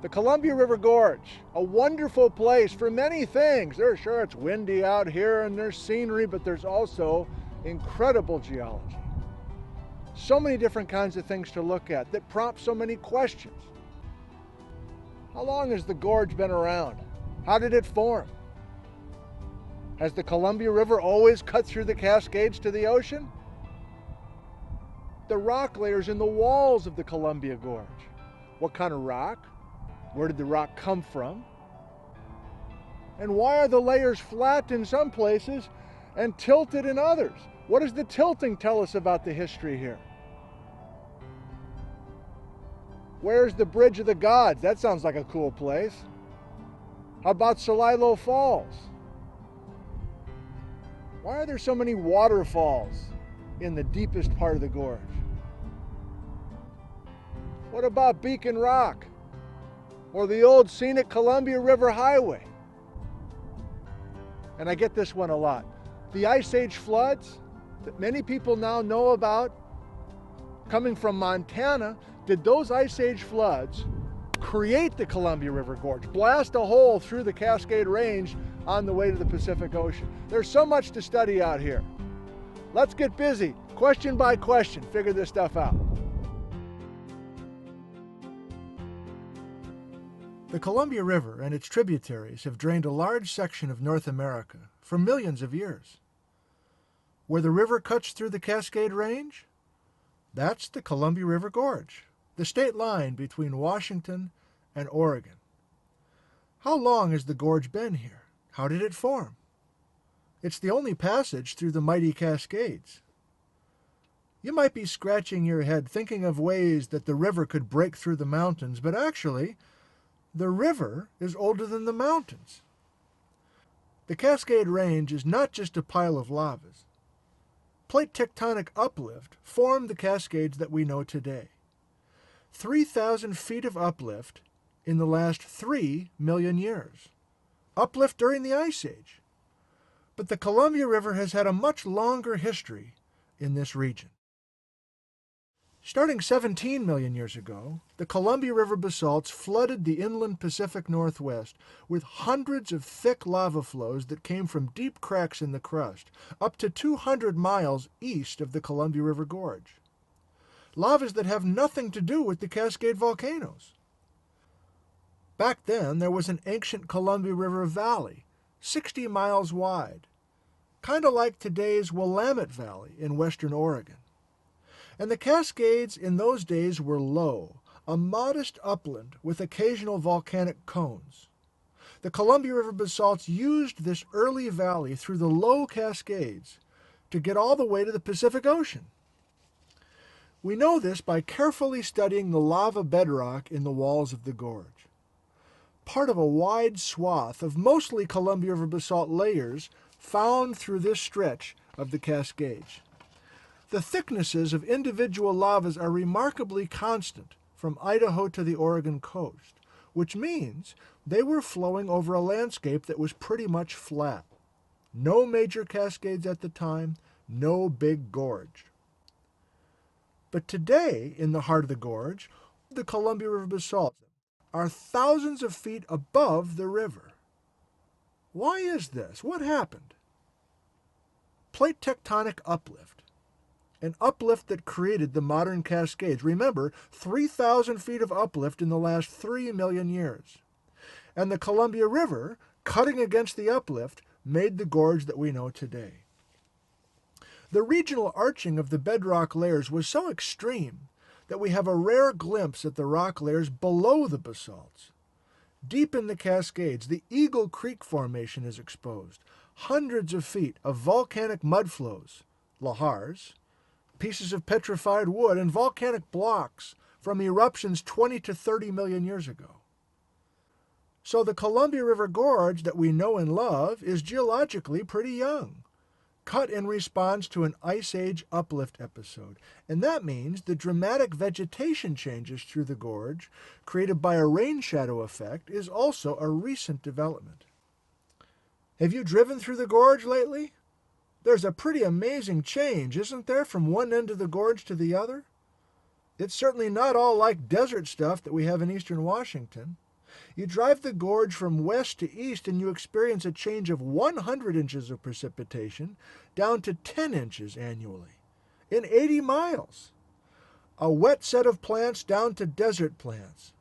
The Columbia River Gorge, a wonderful place for many things. Sure, it's windy out here and there's scenery, but there's also incredible geology. So many different kinds of things to look at that prompt so many questions. How long has the gorge been around? How did it form? Has the Columbia River always cut through the Cascades to the ocean? The rock layers in the walls of the Columbia Gorge. What kind of rock? Where did the rock come from? And why are the layers flat in some places and tilted in others? What does the tilting tell us about the history here? Where's the Bridge of the Gods? That sounds like a cool place. How about Celilo Falls? Why are there so many waterfalls in the deepest part of the gorge? What about Beacon Rock? Or the old scenic Columbia River Highway? And I get this one a lot. The Ice Age floods that many people now know about coming from Montana, did those Ice Age floods create the Columbia River Gorge, blast a hole through the Cascade Range on the way to the Pacific Ocean? There's so much to study out here. Let's get busy, question by question, figure this stuff out. The Columbia River and its tributaries have drained a large section of North America for millions of years. Where the river cuts through the Cascade Range, that's the Columbia River Gorge, the state line between Washington and Oregon. How long has the gorge been here? How did it form? It's the only passage through the mighty Cascades. You might be scratching your head thinking of ways that the river could break through the mountains, but actually, the river is older than the mountains. The Cascade Range is not just a pile of lavas. Plate tectonic uplift formed the Cascades that we know today. 3,000 feet of uplift in the last 3 million years. Uplift during the Ice Age. But the Columbia River has had a much longer history in this region. Starting 17 million years ago, the Columbia River basalts flooded the inland Pacific Northwest with hundreds of thick lava flows that came from deep cracks in the crust, up to 200 miles east of the Columbia River Gorge. Lavas that have nothing to do with the Cascade volcanoes. Back then, there was an ancient Columbia River Valley, 60 miles wide, kind of like today's Willamette Valley in western Oregon. And the Cascades in those days were low, a modest upland with occasional volcanic cones. The Columbia River basalts used this early valley through the low Cascades to get all the way to the Pacific Ocean. We know this by carefully studying the lava bedrock in the walls of the gorge. Part of a wide swath of mostly Columbia River basalt layers found through this stretch of the Cascades. The thicknesses of individual lavas are remarkably constant from Idaho to the Oregon coast, which means they were flowing over a landscape that was pretty much flat. No major cascades at the time, no big gorge. But today, in the heart of the gorge, the Columbia River basalts are thousands of feet above the river. Why is this? What happened? Plate tectonic uplift. An uplift that created the modern Cascades. Remember, 3,000 feet of uplift in the last 3 million years. And the Columbia River, cutting against the uplift, made the gorge that we know today. The regional arching of the bedrock layers was so extreme that we have a rare glimpse at the rock layers below the basalts. Deep in the Cascades, the Eagle Creek Formation is exposed. Hundreds of feet of volcanic mudflows, lahars, pieces of petrified wood, and volcanic blocks from eruptions 20 to 30 million years ago. So the Columbia River Gorge that we know and love is geologically pretty young, cut in response to an Ice Age uplift episode. And that means the dramatic vegetation changes through the gorge created by a rain shadow effect is also a recent development. Have you driven through the gorge lately? There's a pretty amazing change, isn't there, from one end of the gorge to the other? It's certainly not all like desert stuff that we have in eastern Washington. You drive the gorge from west to east and you experience a change of 100 inches of precipitation down to 10 inches annually in 80 miles. A wet set of plants down to desert plants,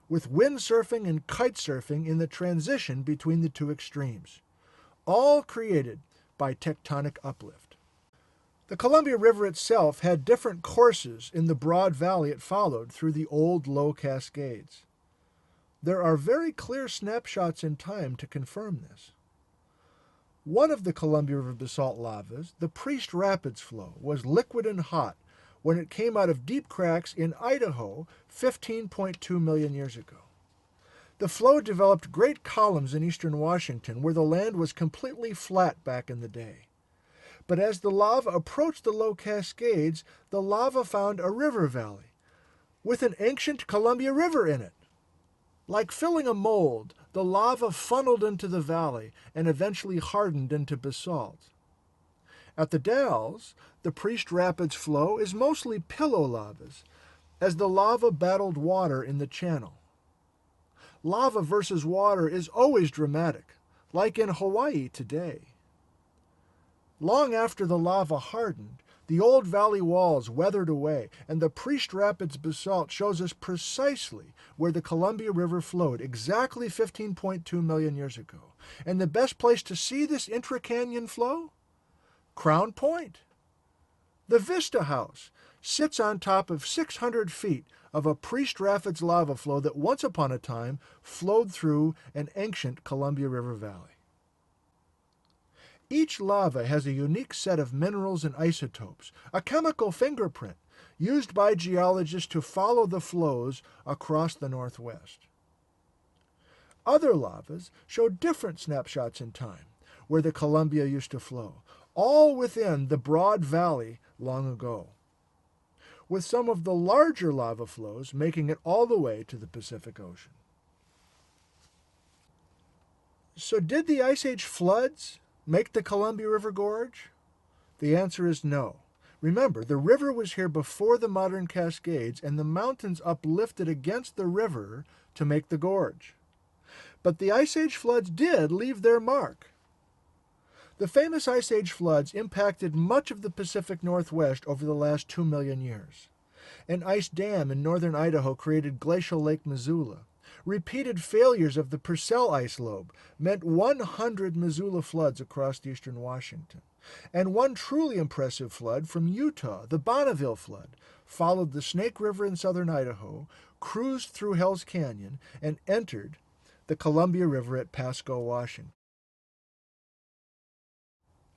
with windsurfing and kite surfing in the transition between the two extremes, all created by tectonic uplift. The Columbia River itself had different courses in the broad valley it followed through the old low Cascades. There are very clear snapshots in time to confirm this. One of the Columbia River basalt lavas, the Priest Rapids flow, was liquid and hot when it came out of deep cracks in Idaho 15.2 million years ago. The flow developed great columns in eastern Washington where the land was completely flat back in the day. But as the lava approached the low Cascades, the lava found a river valley with an ancient Columbia River in it. Like filling a mold, the lava funneled into the valley and eventually hardened into basalt. At the Dalles, the Priest Rapids flow is mostly pillow lavas, as the lava battled water in the channel. Lava versus water is always dramatic, like in Hawaii today. Long after the lava hardened, the old valley walls weathered away, and the Priest Rapids basalt shows us precisely where the Columbia River flowed exactly 15.2 million years ago. And the best place to see this intra-canyon flow? Crown Point. The Vista House sits on top of 600 feet of a Priest Rapids lava flow that once upon a time flowed through an ancient Columbia River valley. Each lava has a unique set of minerals and isotopes, a chemical fingerprint used by geologists to follow the flows across the Northwest. Other lavas show different snapshots in time, where the Columbia used to flow, all within the broad valley long ago, with some of the larger lava flows making it all the way to the Pacific Ocean. So did the Ice Age floods make the Columbia River Gorge? The answer is no. Remember, the river was here before the modern Cascades, and the mountains uplifted against the river to make the gorge. But the Ice Age floods did leave their mark. The famous Ice Age floods impacted much of the Pacific Northwest over the last 2 million years. An ice dam in northern Idaho created glacial Lake Missoula. Repeated failures of the Purcell ice lobe meant 100 Missoula floods across eastern Washington. And one truly impressive flood from Utah, the Bonneville flood, followed the Snake River in southern Idaho, cruised through Hell's Canyon, and entered the Columbia River at Pasco, Washington.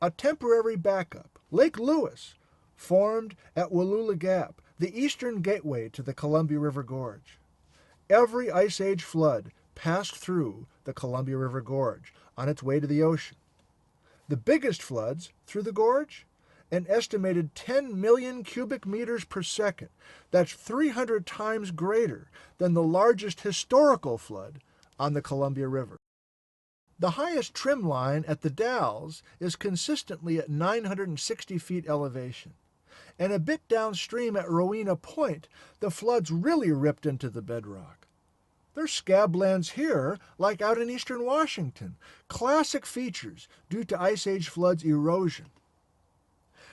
A temporary backup, Lake Lewis, formed at Wallula Gap, the eastern gateway to the Columbia River Gorge. Every Ice Age flood passed through the Columbia River Gorge on its way to the ocean. The biggest floods through the gorge, an estimated 10 million cubic meters per second. That's 300 times greater than the largest historical flood on the Columbia River. The highest trim line at the Dalles is consistently at 960 feet elevation. And a bit downstream at Rowena Point, the floods really ripped into the bedrock. There's scablands here, like out in eastern Washington, classic features due to Ice Age floods erosion.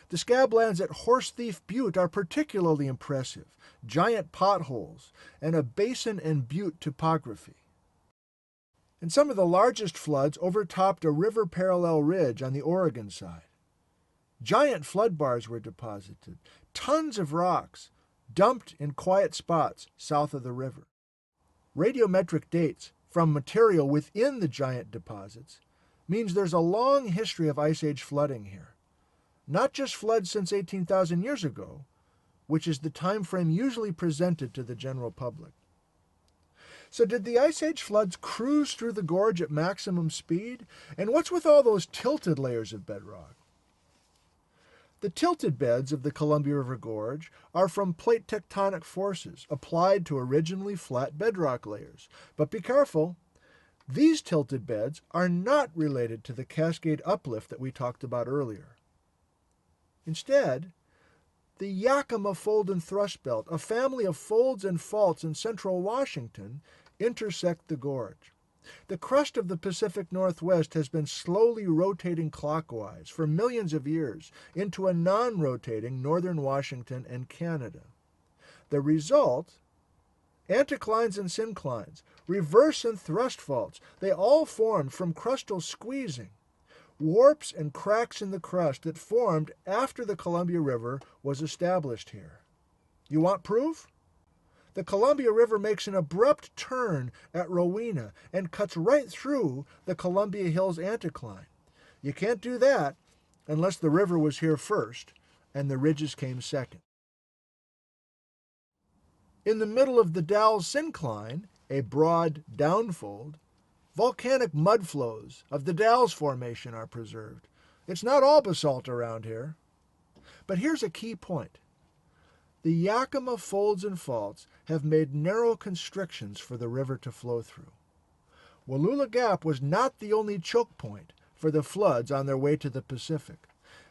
The scablands at Horse Thief Butte are particularly impressive, giant potholes, and a basin and butte topography. And some of the largest floods overtopped a river-parallel ridge on the Oregon side. Giant flood bars were deposited, tons of rocks, dumped in quiet spots south of the river. Radiometric dates from material within the giant deposits means there's a long history of Ice Age flooding here. Not just floods since 18,000 years ago, which is the time frame usually presented to the general public. So did the Ice Age floods cruise through the gorge at maximum speed? And what's with all those tilted layers of bedrock? The tilted beds of the Columbia River Gorge are from plate tectonic forces applied to originally flat bedrock layers. But be careful, these tilted beds are not related to the Cascade uplift that we talked about earlier. Instead, the Yakima Fold and Thrust Belt, a family of folds and faults in central Washington, intersect the gorge. The crust of the Pacific Northwest has been slowly rotating clockwise for millions of years into a non-rotating northern Washington and Canada. The result? Anticlines and synclines, reverse and thrust faults, they all formed from crustal squeezing. Warps and cracks in the crust that formed after the Columbia River was established here. You want proof? The Columbia River makes an abrupt turn at Rowena and cuts right through the Columbia Hills anticline. You can't do that unless the river was here first and the ridges came second. In the middle of the Dalles syncline, a broad downfold, volcanic mudflows of the Dalles Formation are preserved. It's not all basalt around here. But here's a key point. The Yakima folds and faults have made narrow constrictions for the river to flow through. Wallula Gap was not the only choke point for the floods on their way to the Pacific.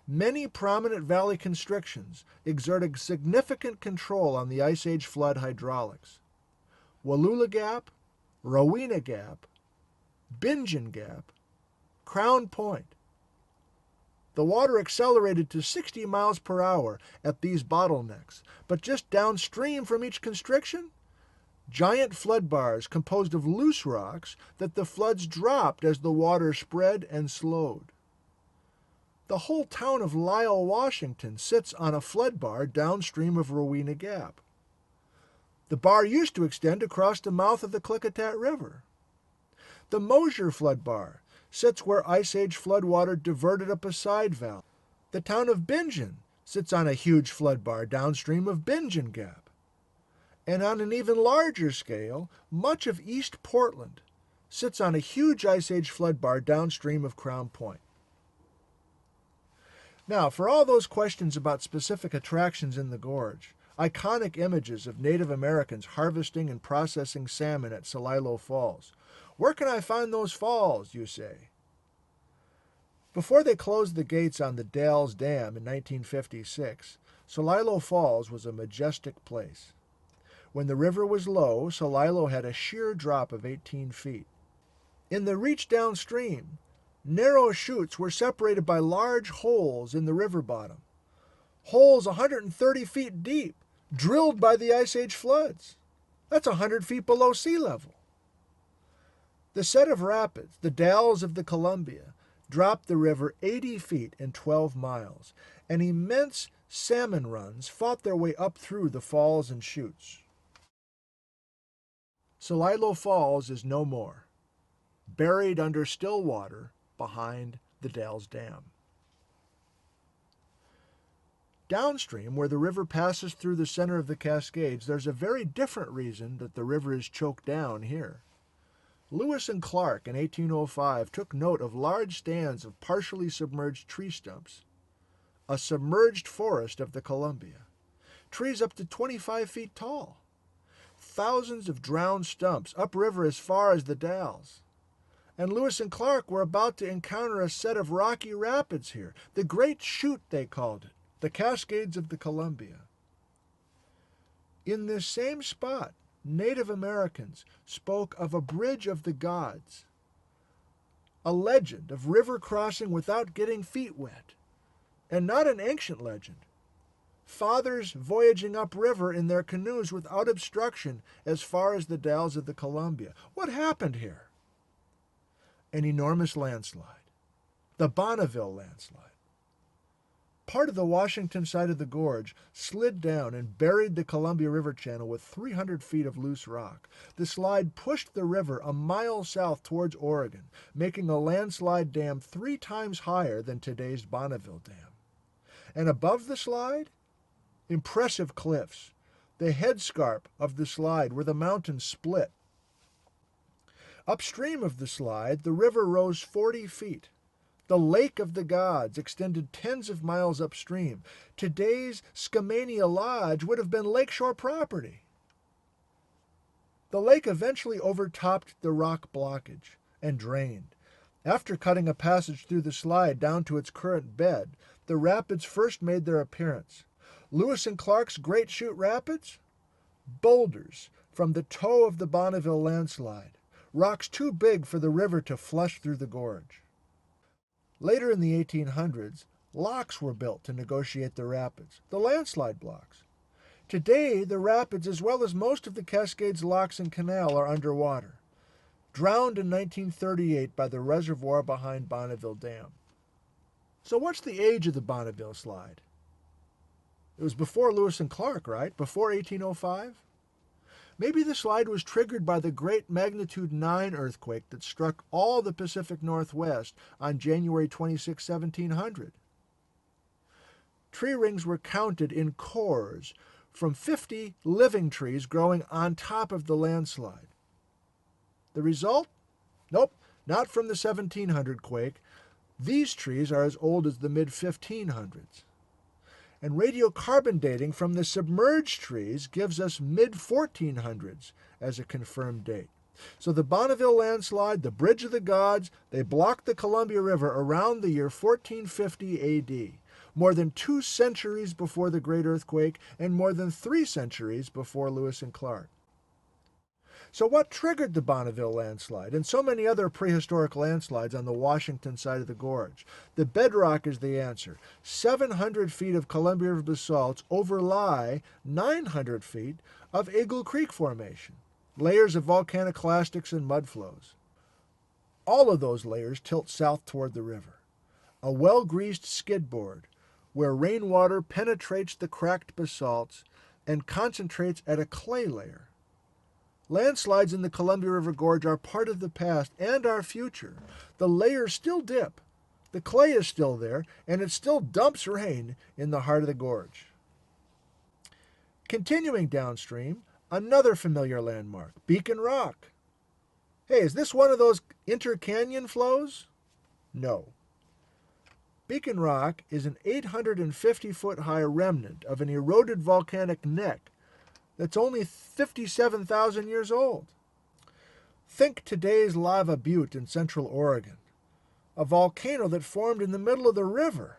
Many prominent valley constrictions exerted significant control on the Ice Age flood hydraulics. Wallula Gap, Rowena Gap, Bingen Gap, Crown Point. The water accelerated to 60 miles per hour at these bottlenecks, but just downstream from each constriction, giant flood bars composed of loose rocks that the floods dropped as the water spread and slowed. The whole town of Lisle, Washington sits on a flood bar downstream of Rowena Gap. The bar used to extend across the mouth of the Klickitat River. The Mosier flood bar sits where Ice Age floodwater diverted up a side valley. The town of Bingen sits on a huge flood bar downstream of Bingen Gap. And on an even larger scale, much of East Portland sits on a huge Ice Age flood bar downstream of Crown Point. Now, for all those questions about specific attractions in the gorge, iconic images of Native Americans harvesting and processing salmon at Celilo Falls, where can I find those falls, you say? Before they closed the gates on the Dalles Dam in 1956, Celilo Falls was a majestic place. When the river was low, Celilo had a sheer drop of 18 feet. In the reach downstream, narrow chutes were separated by large holes in the river bottom. Holes 130 feet deep, drilled by the Ice Age floods. That's 100 feet below sea level. The set of rapids, the Dalles of the Columbia, dropped the river 80 feet in 12 miles, and immense salmon runs fought their way up through the falls and chutes. Celilo Falls is no more, buried under still water behind the Dalles Dam. Downstream, where the river passes through the center of the Cascades, there's a very different reason that the river is choked down here. Lewis and Clark in 1805 took note of large stands of partially submerged tree stumps, a submerged forest of the Columbia, trees up to 25 feet tall, thousands of drowned stumps upriver as far as the Dalles. And Lewis and Clark were about to encounter a set of rocky rapids here, the Great Chute they called it, the Cascades of the Columbia. In this same spot, Native Americans spoke of a bridge of the gods, a legend of river crossing without getting feet wet, and not an ancient legend. Fathers voyaging upriver in their canoes without obstruction as far as the Dalles of the Columbia. What happened here? An enormous landslide, the Bonneville landslide. Part of the Washington side of the gorge slid down and buried the Columbia River channel with 300 feet of loose rock. The slide pushed the river a mile south towards Oregon, making a landslide dam 3 times higher than today's Bonneville Dam. And above the slide, impressive cliffs, the headscarp of the slide where the mountains split. Upstream of the slide, the river rose 40 feet. The Lake of the Gods extended tens of miles upstream. Today's Skamania Lodge would have been lakeshore property. The lake eventually overtopped the rock blockage and drained. After cutting a passage through the slide down to its current bed, the rapids first made their appearance. Lewis and Clark's Great Chute Rapids? Boulders from the toe of the Bonneville landslide, rocks too big for the river to flush through the gorge. Later in the 1800s, locks were built to negotiate the rapids, the landslide blocks. Today, the rapids, as well as most of the Cascades locks and canal, are underwater, drowned in 1938 by the reservoir behind Bonneville Dam. So what's the age of the Bonneville slide? It was before Lewis and Clark, right? Before 1805? Maybe the slide was triggered by the great magnitude 9 earthquake that struck all the Pacific Northwest on January 26, 1700. Tree rings were counted in cores from 50 living trees growing on top of the landslide. The result? Nope, not from the 1700 quake. These trees are as old as the mid-1500s. And radiocarbon dating from the submerged trees gives us mid-1400s as a confirmed date. So the Bonneville landslide, the Bridge of the Gods, they blocked the Columbia River around the year 1450 AD, more than 2 centuries before the Great Earthquake and more than 3 centuries before Lewis and Clark. So what triggered the Bonneville landslide and so many other prehistoric landslides on the Washington side of the gorge? The bedrock is the answer. 700 feet of Columbia River basalts overlie 900 feet of Eagle Creek Formation, layers of volcaniclastics and mudflows. All of those layers tilt south toward the river, a well-greased skidboard where rainwater penetrates the cracked basalts and concentrates at a clay layer. Landslides in the Columbia River Gorge are part of the past and our future. The layers still dip, the clay is still there, and it still dumps rain in the heart of the gorge. Continuing downstream, another familiar landmark, Beacon Rock. Hey, is this one of those inter-canyon flows? No. Beacon Rock is an 850-foot-high remnant of an eroded volcanic neck that's only 57,000 years old. Think today's Lava Butte in central Oregon, a volcano that formed in the middle of the river.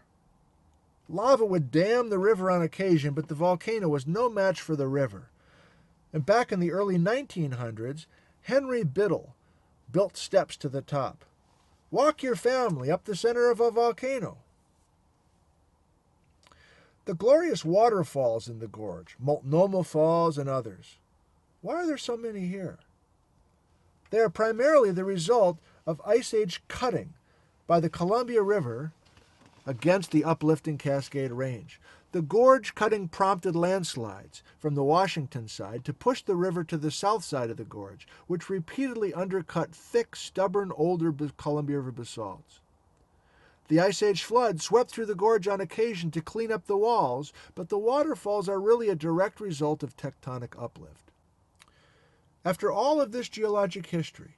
Lava would dam the river on occasion, but the volcano was no match for the river. And back in the early 1900s, Henry Biddle built steps to the top. Walk your family up the center of a volcano. The glorious waterfalls in the gorge, Multnomah Falls and others. Why are there so many here? They are primarily the result of Ice Age cutting by the Columbia River against the uplifting Cascade Range. The gorge cutting prompted landslides from the Washington side to push the river to the south side of the gorge, which repeatedly undercut thick, stubborn, older Columbia River basalts. The Ice Age flood swept through the gorge on occasion to clean up the walls, but the waterfalls are really a direct result of tectonic uplift. After all of this geologic history,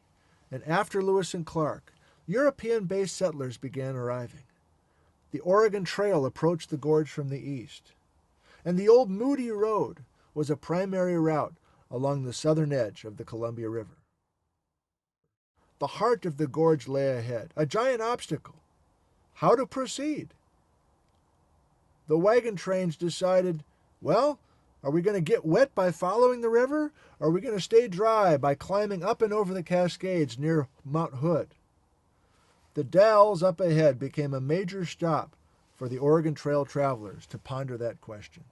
and after Lewis and Clark, European-based settlers began arriving. The Oregon Trail approached the gorge from the east, and the old Moody Road was a primary route along the southern edge of the Columbia River. The heart of the gorge lay ahead, a giant obstacle. How to proceed? The wagon trains decided, well, are we going to get wet by following the river? Or are we going to stay dry by climbing up and over the Cascades near Mount Hood? The Dalles up ahead became a major stop for the Oregon Trail travelers to ponder that question.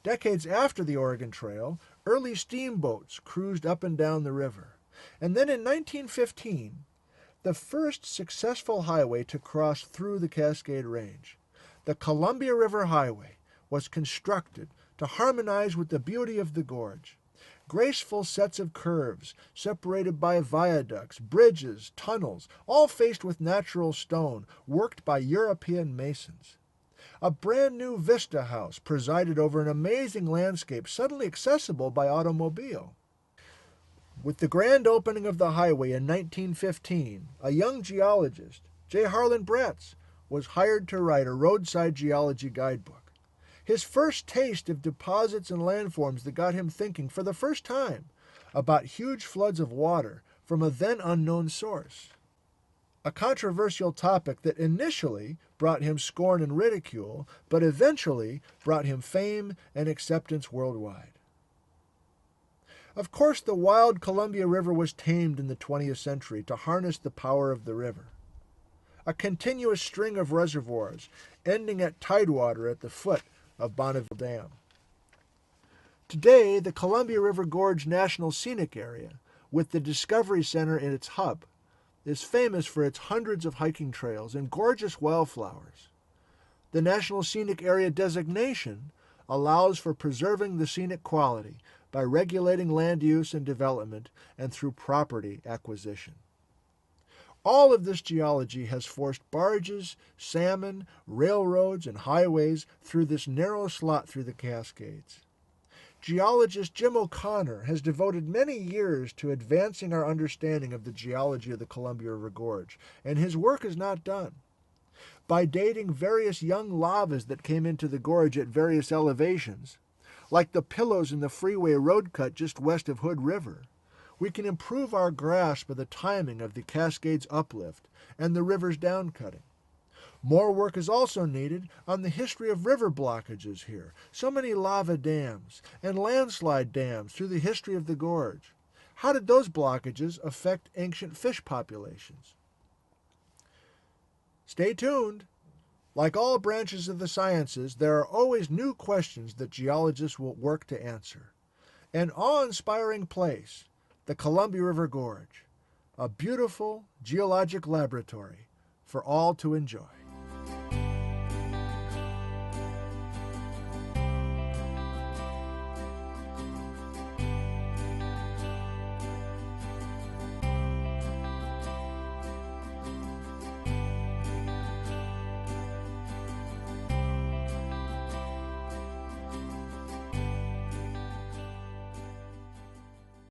Decades after the Oregon Trail, early steamboats cruised up and down the river. And then in 1915, the first successful highway to cross through the Cascade Range, the Columbia River Highway, was constructed to harmonize with the beauty of the gorge. Graceful sets of curves, separated by viaducts, bridges, tunnels, all faced with natural stone, worked by European masons. A brand new Vista House presided over an amazing landscape suddenly accessible by automobile. With the grand opening of the highway in 1915, a young geologist, J. Harlan Bretz, was hired to write a roadside geology guidebook. His first taste of deposits and landforms that got him thinking for the first time about huge floods of water from a then unknown source. A controversial topic that initially brought him scorn and ridicule, but eventually brought him fame and acceptance worldwide. Of course, the wild Columbia River was tamed in the 20th century to harness the power of the river. A continuous string of reservoirs, ending at tidewater at the foot of Bonneville Dam. Today, the Columbia River Gorge National Scenic Area, with the Discovery Center in its hub, is famous for its hundreds of hiking trails and gorgeous wildflowers. The National Scenic Area designation allows for preserving the scenic quality by regulating land use and development and through property acquisition. All of this geology has forced barges, salmon, railroads, and highways through this narrow slot through the Cascades. Geologist Jim O'Connor has devoted many years to advancing our understanding of the geology of the Columbia River Gorge, and his work is not done. By dating various young lavas that came into the gorge at various elevations, like the pillows in the freeway road cut just west of Hood River, we can improve our grasp of the timing of the Cascades uplift and the river's downcutting. More work is also needed on the history of river blockages here. So many lava dams and landslide dams through the history of the gorge. How did those blockages affect ancient fish populations? Stay tuned. Like all branches of the sciences, there are always new questions that geologists will work to answer. An awe-inspiring place, the Columbia River Gorge, a beautiful geologic laboratory for all to enjoy.